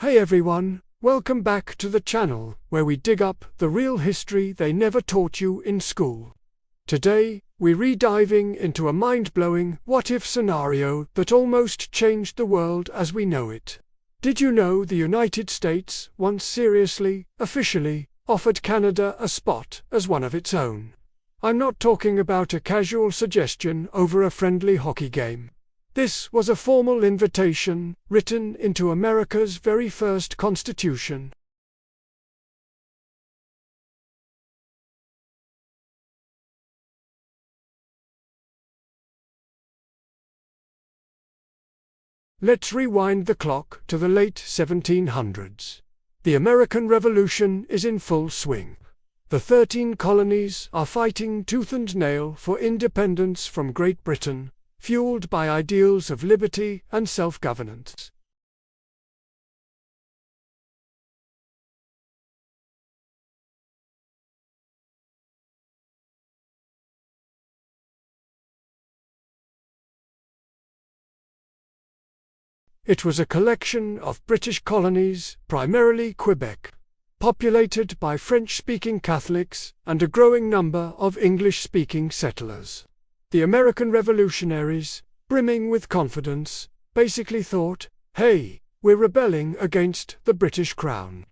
Hey everyone, welcome back to the channel where we dig up the real history they never taught you in school. Today, we're re-diving into a mind-blowing what-if scenario that almost changed the world as we know it. Did you know the United States once seriously, officially, offered Canada a spot as one of its own? I'm not talking about a casual suggestion over a friendly hockey game. This was a formal invitation, written into America's very first Constitution. Let's rewind the clock to the late 1700s. The American Revolution is in full swing. The 13 colonies are fighting tooth and nail for independence from Great Britain, fueled by ideals of liberty and self-governance. It was a collection of British colonies, primarily Quebec, populated by French-speaking Catholics and a growing number of English-speaking settlers. The American revolutionaries, brimming with confidence, basically thought, hey, we're rebelling against the British Crown.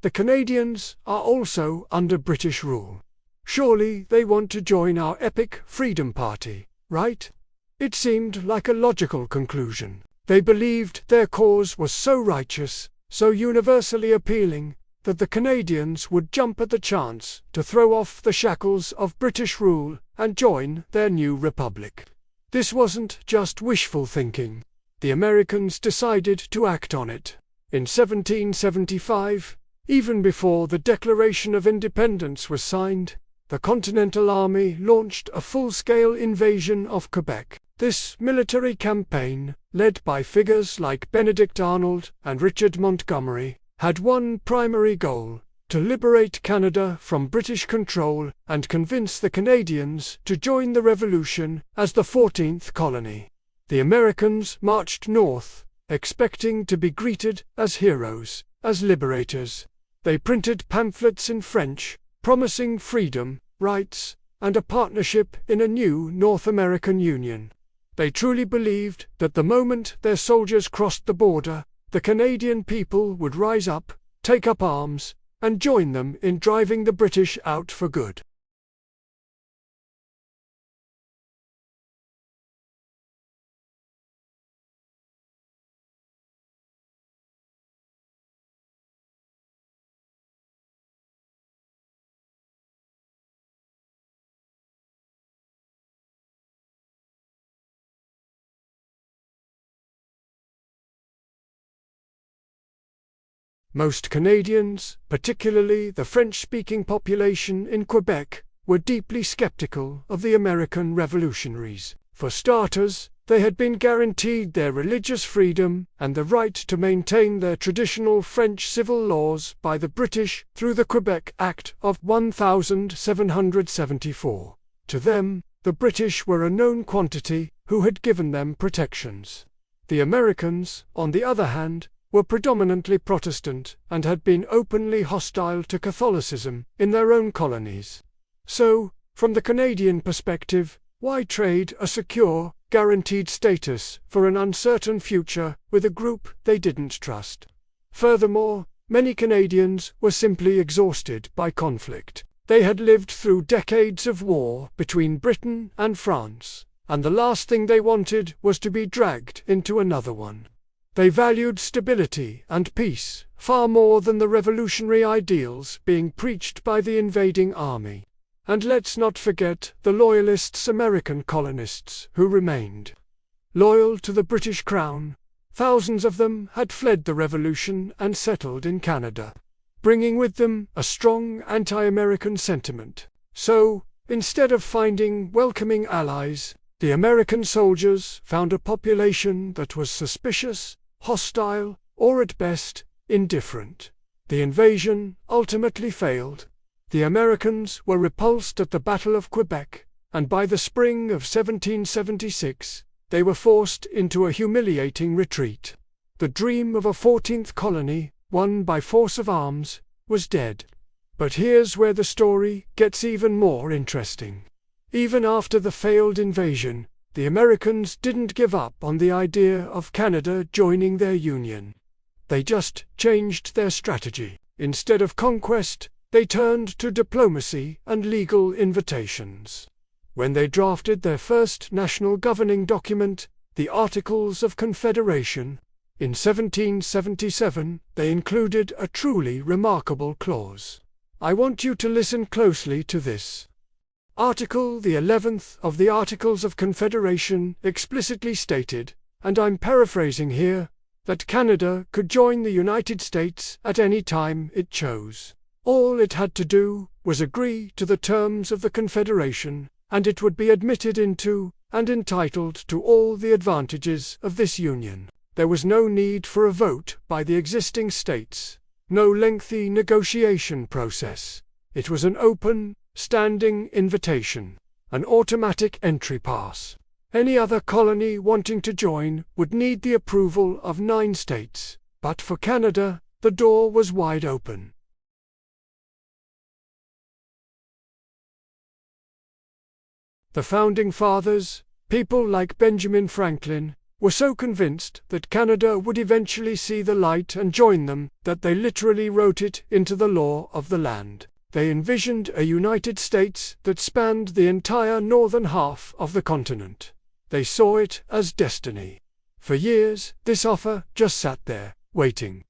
The Canadians are also under British rule. Surely they want to join our epic Freedom Party, right? It seemed like a logical conclusion. They believed their cause was so righteous, so universally appealing, that the Canadians would jump at the chance to throw off the shackles of British rule and join their new republic. This wasn't just wishful thinking. The Americans decided to act on it. In 1775, even before the Declaration of Independence was signed, the Continental Army launched a full-scale invasion of Quebec. This military campaign, led by figures like Benedict Arnold and Richard Montgomery, had one primary goal: to liberate Canada from British control and convince the Canadians to join the Revolution as the 14th colony. The Americans marched north, expecting to be greeted as heroes, as liberators. They printed pamphlets in French, promising freedom, rights, and a partnership in a new North American Union. They truly believed that the moment their soldiers crossed the border, the Canadian people would rise up, take up arms, and join them in driving the British out for good. Most Canadians, particularly the French-speaking population in Quebec, were deeply skeptical of the American revolutionaries. For starters, they had been guaranteed their religious freedom and the right to maintain their traditional French civil laws by the British through the Quebec Act of 1774. To them, the British were a known quantity who had given them protections. The Americans, on the other hand, were predominantly Protestant and had been openly hostile to Catholicism in their own colonies. So, from the Canadian perspective, why trade a secure, guaranteed status for an uncertain future with a group they didn't trust? Furthermore, many Canadians were simply exhausted by conflict. They had lived through decades of war between Britain and France, and the last thing they wanted was to be dragged into another one. They valued stability and peace far more than the revolutionary ideals being preached by the invading army. And let's not forget the loyalists, American colonists, who remained loyal to the British Crown. Thousands of them had fled the Revolution and settled in Canada, bringing with them a strong anti-American sentiment. So, instead of finding welcoming allies, the American soldiers found a population that was suspicious, hostile, or at best, indifferent. The invasion ultimately failed. The Americans were repulsed at the Battle of Quebec, and by the spring of 1776, they were forced into a humiliating retreat. The dream of a 14th colony, won by force of arms, was dead. But here's where the story gets even more interesting. Even after the failed invasion, the Americans didn't give up on the idea of Canada joining their union. They just changed their strategy. Instead of conquest, they turned to diplomacy and legal invitations. When they drafted their first national governing document, the Articles of Confederation, in 1777, they included a truly remarkable clause. I want you to listen closely to this. Article the 11th of the Articles of Confederation explicitly stated, and I'm paraphrasing here, that Canada could join the United States at any time it chose. All it had to do was agree to the terms of the Confederation, and it would be admitted into, and entitled to all the advantages of this union. There was no need for a vote by the existing states, no lengthy negotiation process. It was an open, standing invitation, an automatic entry pass. Any other colony wanting to join would need the approval of 9 states, but for Canada, the door was wide open. The Founding Fathers, people like Benjamin Franklin, were so convinced that Canada would eventually see the light and join them that they literally wrote it into the law of the land. They envisioned a United States that spanned the entire northern half of the continent. They saw it as destiny. For years, this offer just sat there, waiting.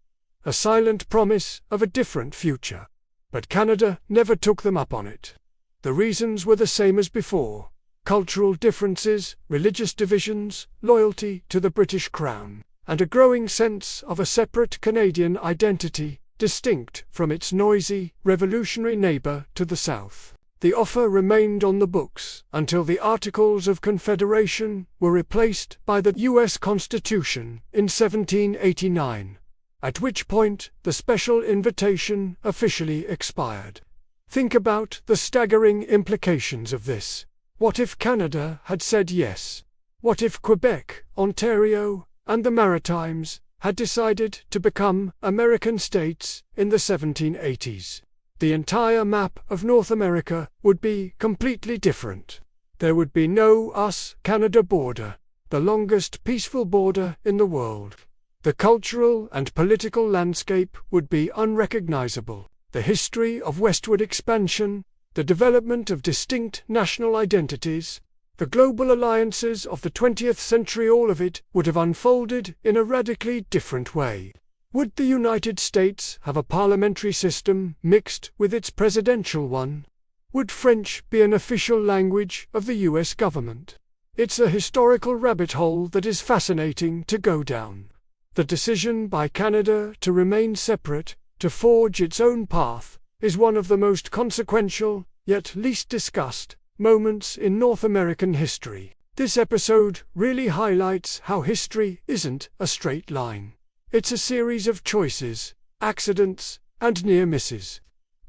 A silent promise of a different future. But Canada never took them up on it. The reasons were the same as before: cultural differences, religious divisions, loyalty to the British Crown, and a growing sense of a separate Canadian identity, distinct from its noisy, revolutionary neighbour to the south. The offer remained on the books until the Articles of Confederation were replaced by the U.S. Constitution in 1789, at which point the special invitation officially expired. Think about the staggering implications of this. What if Canada had said yes? What if Quebec, Ontario, and the Maritimes had decided to become American states in the 1780s? The entire map of North America would be completely different. There would be no US-Canada border, the longest peaceful border in the world. The cultural and political landscape would be unrecognizable. The history of westward expansion, the development of distinct national identities, the global alliances of the 20th century, all of it would have unfolded in a radically different way. Would the United States have a parliamentary system mixed with its presidential one? Would French be an official language of the US government? It's a historical rabbit hole that is fascinating to go down. The decision by Canada to remain separate, to forge its own path, is one of the most consequential, yet least discussed, moments in North American history. This episode really highlights how history isn't a straight line. It's a series of choices, accidents, and near misses.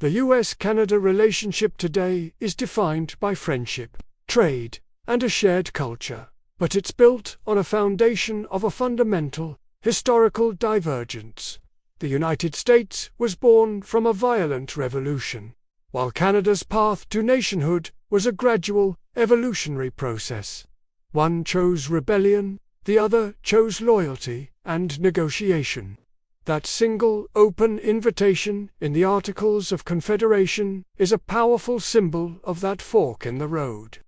The US-Canada relationship today is defined by friendship, trade, and a shared culture, but it's built on a foundation of a fundamental, historical divergence. The United States was born from a violent revolution, while Canada's path to nationhood was a gradual, evolutionary process. One chose rebellion, the other chose loyalty and negotiation. That single, open invitation in the Articles of Confederation is a powerful symbol of that fork in the road.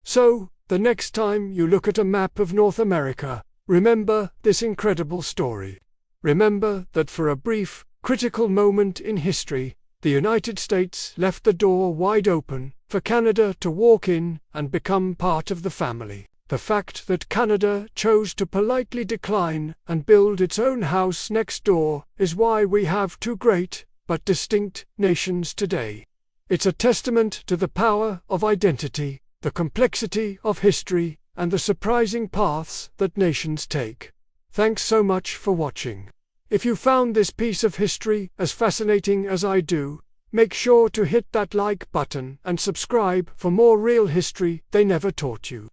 So, the next time you look at a map of North America, remember this incredible story. Remember that for a brief, critical moment in history, the United States left the door wide open for Canada to walk in and become part of the family. The fact that Canada chose to politely decline and build its own house next door is why we have two great, but distinct, nations today. It's a testament to the power of identity, the complexity of history, and the surprising paths that nations take. Thanks so much for watching. If you found this piece of history as fascinating as I do, make sure to hit that like button and subscribe for more real history they never taught you.